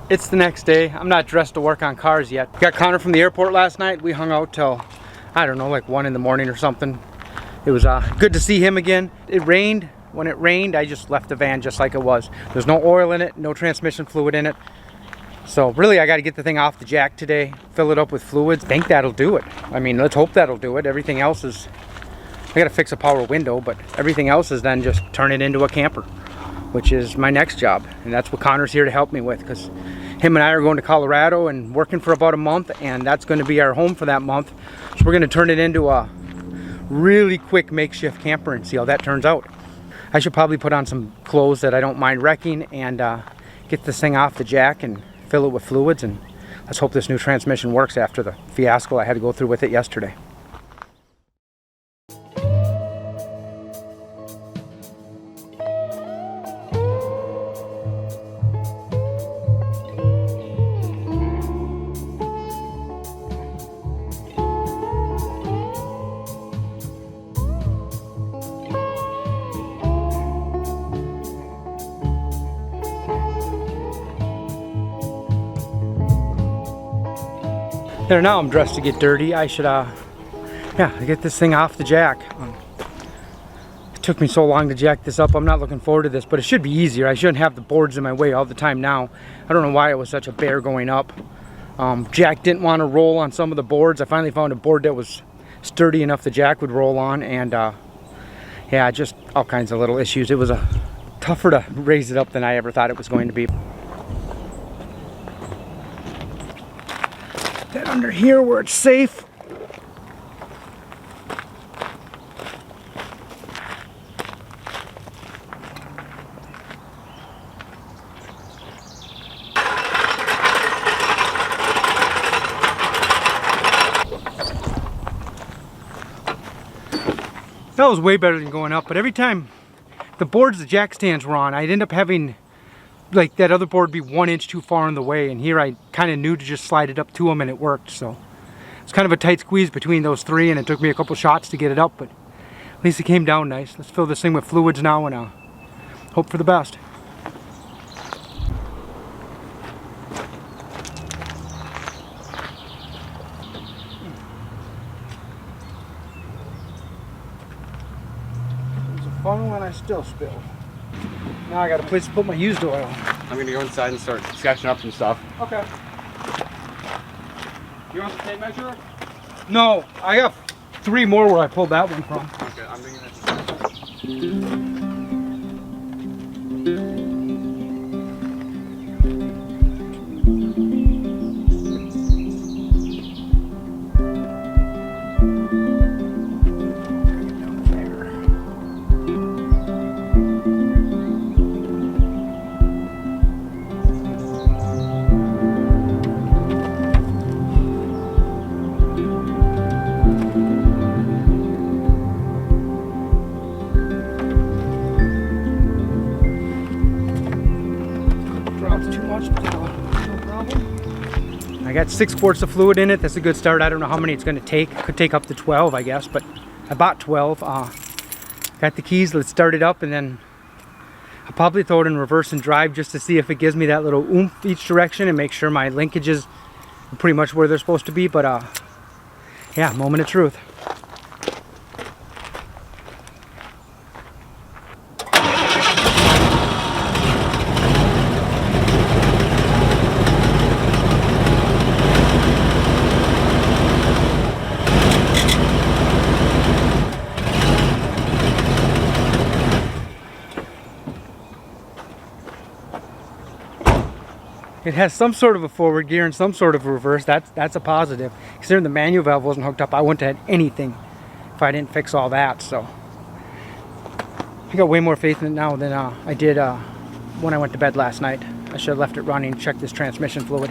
It's the next day. I'm not dressed to work on cars yet. Got Connor from the airport last night. We hung out till, I don't know, like 1 in the morning or something. It was good to see him again. It rained. When it rained, I just left the van just like it was. There's no oil in it, no transmission fluid in it. So really, I got to get the thing off the jack today, fill it up with fluids. I think that'll do it. I mean, let's hope that'll do it. Everything else is, I got to fix a power window, but everything else is then just turn it into a camper, which is my next job. And that's what Connor's here to help me with, because him and I are going to Colorado and working for about a month, and that's going to be our home for that month. So we're going to turn it into a really quick makeshift camper and see how that turns out. I should probably put on some clothes that I don't mind wrecking and get this thing off the jack and fill it with fluids, and let's hope this new transmission works after the fiasco I had to go through with it yesterday. There, now I'm dressed to get dirty. I should, yeah, get this thing off the jack. It took me so long to jack this up. I'm not looking forward to this, but it should be easier. I shouldn't have the boards in my way all the time now. I don't know why it was such a bear going up. Jack didn't want to roll on some of the boards. I finally found a board that was sturdy enough the jack would roll on, and yeah, just all kinds of little issues. It was tougher to raise it up than I ever thought it was going to be. That under here where it's safe. That was way better than going up, but every time the boards the jack stands were on, I'd end up having like that other board be 1 inch too far in the way, and here I kind of knew to just slide it up to them and it worked. So it's kind of a tight squeeze between those three, and it took me a couple shots to get it up, but at least it came down nice. Let's fill this thing with fluids now and hope for the best. There's a funnel and I still spilled. Now I got a place to put my used oil. I'm gonna go inside and start sketching up some stuff. Okay. You want the tape measure? No, I got 3 more where I pulled that one from. Okay, I'm bringing it. I got 6 quarts of fluid in it. That's a good start. I don't know how many it's going to take. Could take up to 12, I guess, but I bought 12. Got the keys. Let's start it up, and then I'll probably throw it in reverse and drive just to see if it gives me that little oomph each direction and make sure my linkages are pretty much where they're supposed to be. But yeah, moment of truth. It has some sort of a forward gear and some sort of a reverse. That's a positive. Considering the manual valve wasn't hooked up, I wouldn't have had anything if I didn't fix all that. So I got way more faith in it now than I did when I went to bed last night. I should have left it running and checked this transmission fluid.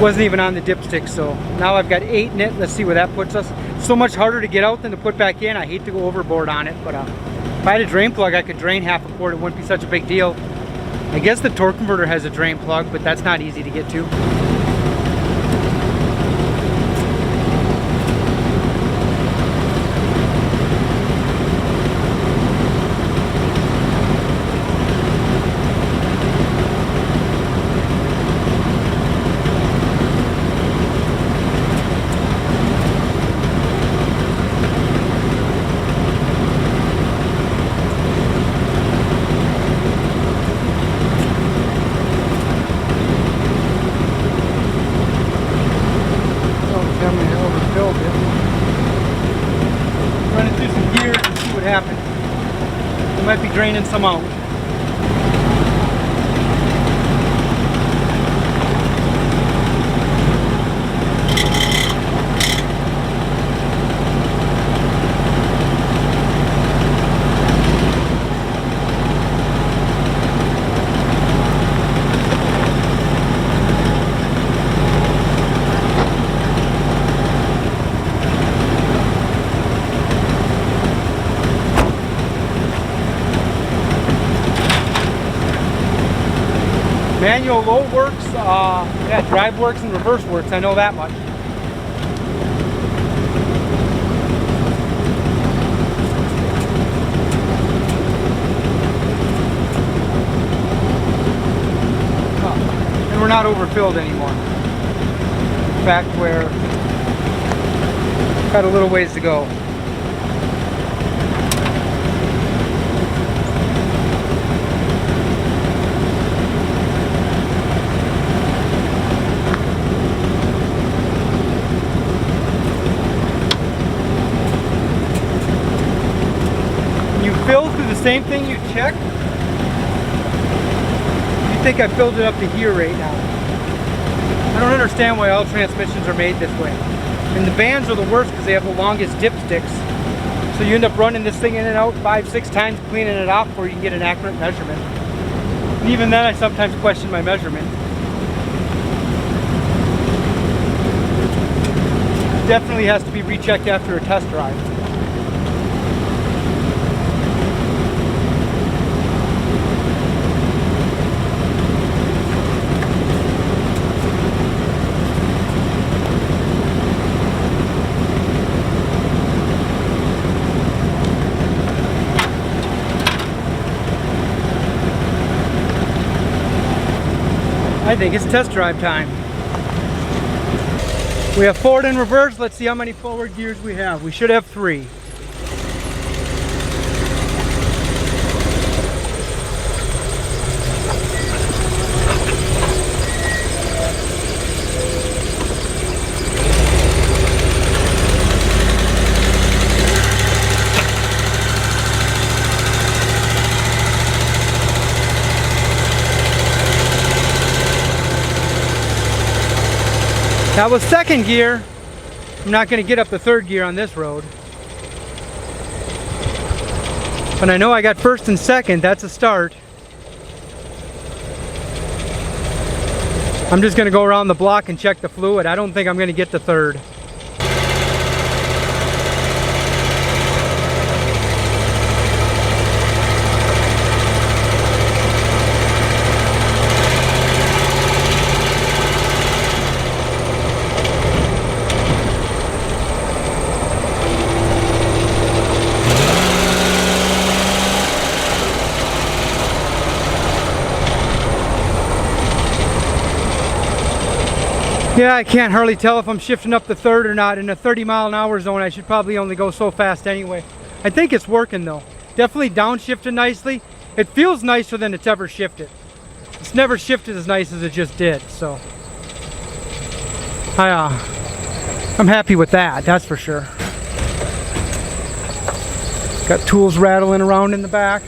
Wasn't even on the dipstick, so now I've got 8 in it. Let's see where that puts us. So much harder to get out than to put back in. I hate to go overboard on it, but if I had a drain plug, I could drain half a quart. It wouldn't be such a big deal. I guess the torque converter has a drain plug, but that's not easy to get to. Running through some gears and see what happens. We might be draining some out. Manual low works, yeah, drive works and reverse works, I know that much. And we're not overfilled anymore. In fact, we're got a little ways to go. Fill through the same thing you check. You think I filled it up to here right now. I don't understand why all transmissions are made this way. And the vans are the worst because they have the longest dipsticks. So you end up running this thing in and out 5-6 times, cleaning it off before you can get an accurate measurement. And even then I sometimes question my measurement. Definitely has to be rechecked after a test drive. I think it's test drive time. We have forward and reverse. Let's see how many forward gears we have. We should have 3. That was second gear. I'm not going to get up the third gear on this road. But I know I got first and second. That's a start. I'm just going to go around the block and check the fluid. I don't think I'm going to get to third. Yeah, I can't hardly tell if I'm shifting up the third or not. In a 30-mile-an-hour zone, I should probably only go so fast anyway. I think it's working though. Definitely downshifted nicely. It feels nicer than it's ever shifted. It's never shifted as nice as it just did, so I'm happy with that, that's for sure. Got tools rattling around in the back.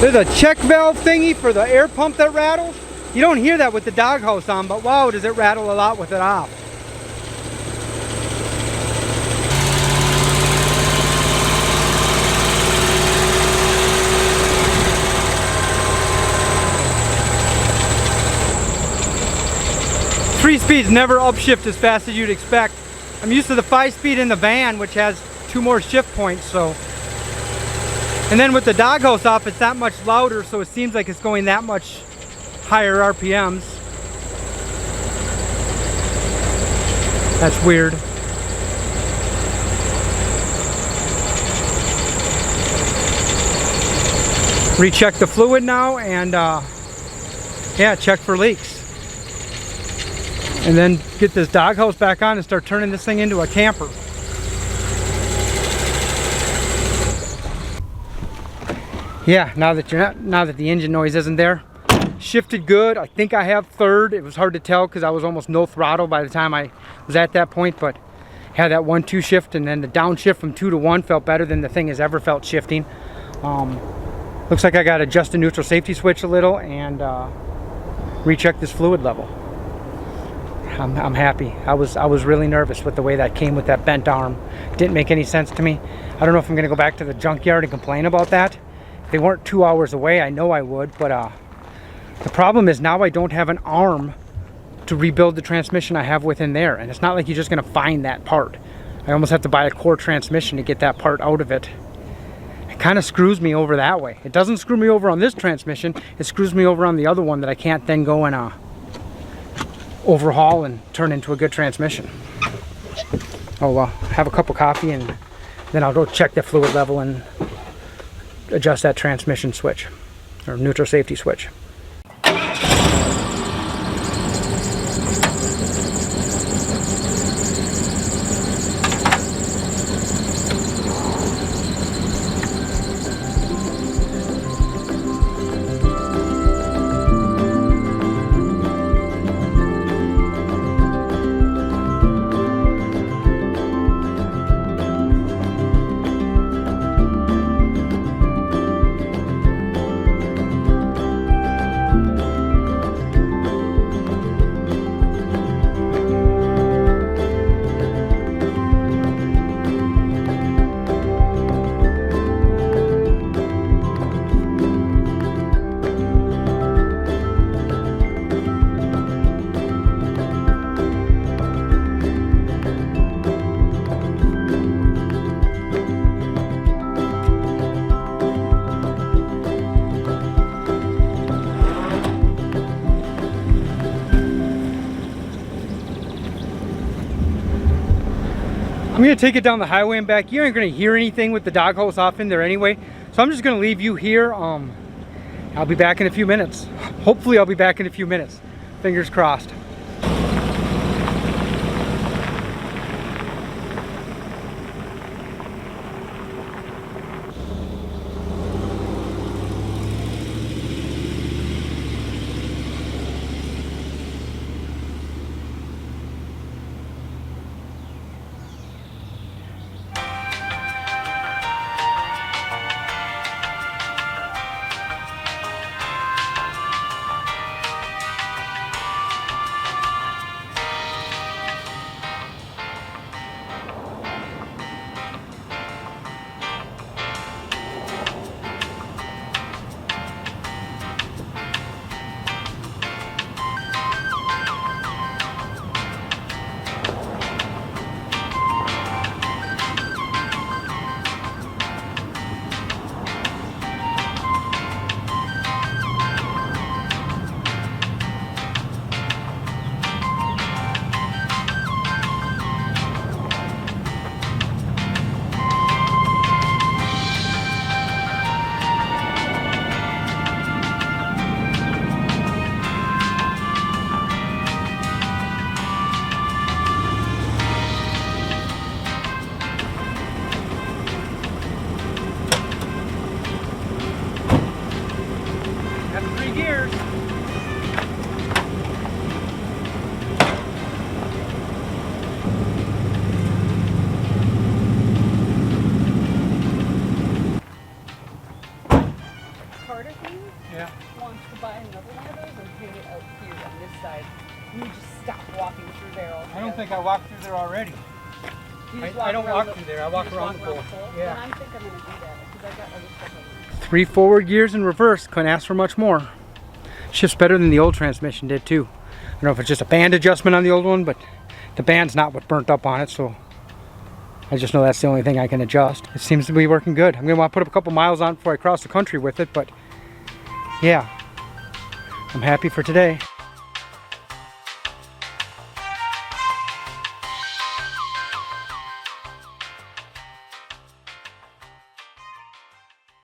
There's a check valve thingy for the air pump that rattles. You don't hear that with the doghouse on, but wow, does it rattle a lot with it off. Three speeds never upshift as fast as you'd expect. I'm used to the 5-speed in the van, which has 2 more shift points, so. And then with the doghouse off, it's that much louder, so it seems like it's going that much higher RPMs. That's weird. Recheck the fluid now and yeah, check for leaks. And then get this doghouse back on and start turning this thing into a camper. Yeah, now that the engine noise isn't there. Shifted good. I think I have third. It was hard to tell because I was almost no throttle by the time I was at that point, but had that 1-2 shift, and then the downshift from 2 to 1 felt better than the thing has ever felt shifting. Looks like I got to adjust the neutral safety switch a little and recheck this fluid level. I'm happy. I was really nervous with the way that came with that bent arm. Didn't make any sense to me. I don't know if I'm gonna go back to the junkyard and complain about that. If they weren't 2 hours away, I know I would, but the problem is now I don't have an arm to rebuild the transmission I have within there, and it's not like you're just gonna find that part. I almost have to buy a core transmission to get that part out of it. It kind of screws me over that way. It doesn't screw me over on this transmission, it screws me over on the other one that I can't then go and overhaul and turn into a good transmission. I'll have a cup of coffee and then I'll go check the fluid level and adjust that transmission switch or neutral safety switch. I'm gonna take it down the highway and back. You ain't gonna hear anything with the doghouse off in there anyway. So I'm just gonna leave you here. I'll be back in a few minutes. Hopefully I'll be back in a few minutes. Fingers crossed. think I walked through there already. I don't walk through there. I walk around the pole. Yeah. I think I'm going to do that because I got other stuff over there. 3 forward gears in reverse. Couldn't ask for much more. Shifts better than the old transmission did too. I don't know if it's just a band adjustment on the old one, but the band's not what burnt up on it, so I just know that's the only thing I can adjust. It seems to be working good. I'm going to want to put up a couple miles on before I cross the country with it, but yeah, I'm happy for today.